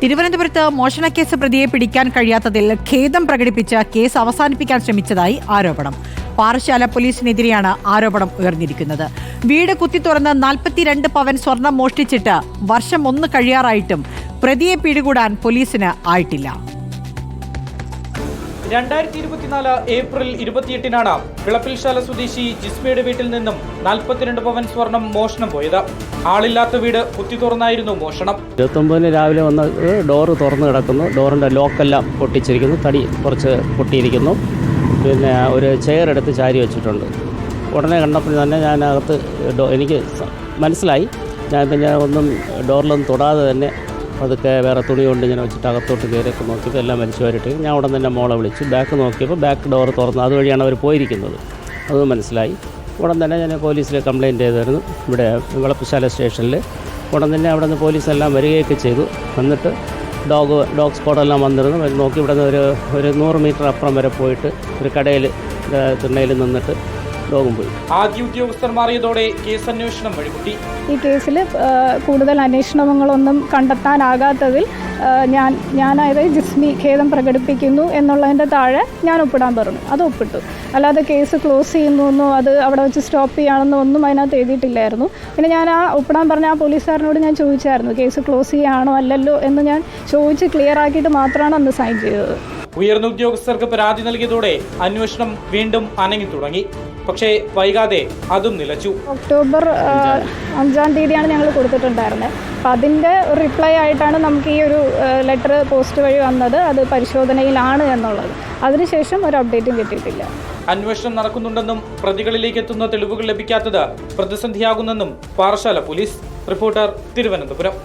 തിരുവനന്തപുരത്ത് മോഷണക്കേസ് പ്രതിയെ പിടിക്കാൻ കഴിയാത്തതിൽ ഖേദം പ്രകടിപ്പിച്ച് കേസ് അവസാനിപ്പിക്കാൻ ശ്രമിച്ചതായി ആരോപണം. പാറശാല പോലീസിനെതിരെയാണ് ആരോപണം ഉയർന്നിരിക്കുന്നത്. വീട് കുത്തിത്തുറന്ന് 42 പവൻ സ്വർണം മോഷ്ടിച്ചിട്ട് വർഷം 1 കഴിയാറായിട്ടും പ്രതിയെ പിടികൂടാൻ പോലീസിന് ആയിട്ടില്ല. 2024 ഏപ്രിൽ 28-നാണ് വിളപ്പിൽശാല സ്വദേശി ജിസ്മയുടെ വീട്ടിൽ നിന്നും 42 പവൻ സ്വർണം മോഷണം പോയത്. ആളില്ലാത്ത വീട് കുത്തി തുറന്നായിരുന്നു മോഷണം. 29 രാവിലെ വന്ന് ഡോറ് തുറന്ന് കിടക്കുന്നു. ഡോറിൻ്റെ ലോക്കെല്ലാം പൊട്ടിച്ചിരിക്കുന്നു. തടി കുറച്ച് പൊട്ടിയിരിക്കുന്നു. പിന്നെ ഒരു ചെയർ എടുത്ത് ചാരി വെച്ചിട്ടുണ്ട്. ഉടനെ കണ്ടപ്പോൾ തന്നെ ഞാനകത്ത് എനിക്ക് മനസ്സിലായി. ഞാൻ പിന്നെ ഒന്നും ഡോറിലൊന്നും തൊടാതെ തന്നെ അതൊക്കെ വേറെ തുണി കൊണ്ട് ഇങ്ങനെ വെച്ചിട്ട് അകത്തോട്ട് കയറിയൊക്കെ നോക്കിയപ്പോൾ എല്ലാം വലിച്ചു വാരിട്ട് ഞാൻ ഉടൻ തന്നെ മോളെ വിളിച്ചു. ബാക്ക് നോക്കിയപ്പോൾ ബാക്ക് ഡോർ തുറന്ന് അതുവഴിയാണ് അവർ പോയിരിക്കുന്നത്. അത് മനസ്സിലായി. ഉടൻ തന്നെ ഞാൻ പോലീസിൽ കംപ്ലയിൻറ്റ് ചെയ്തായിരുന്നു. ഇവിടെ വിളപ്പിശാല സ്റ്റേഷനിൽ ഉടൻ തന്നെ അവിടെ നിന്ന് പോലീസെല്ലാം വരികയൊക്കെ ചെയ്തു. എന്നിട്ട് ഡോഗ് സ്ക്വാഡെല്ലാം വന്നിരുന്നു. നോക്കി ഇവിടെ നിന്ന് ഒരു 100 മീറ്റർ അപ്പുറം വരെ പോയിട്ട് ഒരു കടയിൽ തിണ്ണയിൽ നിന്നിട്ട് ഡോഗും പോയി. ആദ്യ ഉദ്യോഗസ്ഥർ മാറിയതോടെ കേസ് അന്വേഷണം വഴിമുട്ടി. ഈ കേസിൽ കൂടുതൽ അന്വേഷണങ്ങളൊന്നും കണ്ടെത്താനാകാത്തതിൽ ഞാനായത് ജിസ്മി ഖേദം പ്രകടിപ്പിക്കുന്നു എന്നുള്ളതിൻ്റെ താഴെ ഞാൻ ഒപ്പിടാൻ പറഞ്ഞു. അത് ഒപ്പിട്ടു. അല്ലാതെ കേസ് ക്ലോസ് ചെയ്യുന്നു അത് അവിടെ വെച്ച് സ്റ്റോപ്പ് ചെയ്യുകയാണെന്നോ ഒന്നും അതിനകത്ത് എഴുതിയിട്ടില്ലായിരുന്നു. പിന്നെ ഞാൻ ആ ഒപ്പിടാൻ പറഞ്ഞ ആ പോലീസുകാരനോട് ഞാൻ ചോദിച്ചായിരുന്നു കേസ് ക്ലോസ് ചെയ്യുകയാണോ അല്ലല്ലോ എന്ന് ഞാൻ ചോദിച്ച് ക്ലിയർ ആക്കിയിട്ട് മാത്രമാണ് അന്ന് സൈൻ ചെയ്തത്. ഉയർന്ന ഉദ്യോഗസ്ഥർക്ക് പരാതി നൽകിയതോടെ അന്വേഷണം വീണ്ടും അനങ്ങി തുടങ്ങി. പക്ഷേ വൈകാതെ അതും നിലച്ചു. ഒക്ടോബർ 5-ാം തീയതിയാണ് ഞങ്ങൾ കൊടുത്തിട്ടുണ്ടായിരുന്നത്. അപ്പം അതിൻ്റെ റിപ്ലൈ ആയിട്ടാണ് നമുക്ക് ഈ ഒരു ലെറ്റർ പോസ്റ്റ് വഴി വന്നത്. അത് പരിശോധനയിലാണ് എന്നുള്ളത്. അതിനുശേഷം ഒരു അപ്ഡേറ്റും കിട്ടിയിട്ടില്ല. അന്വേഷണം നടക്കുന്നുണ്ടെന്നും പ്രതികളിലേക്ക് എത്തുന്ന തെളിവുകൾ ലഭിക്കാത്തത് പ്രതിസന്ധിയാകുന്നെന്നും പാറശാല പോലീസ്. റിപ്പോർട്ടർ, തിരുവനന്തപുരം.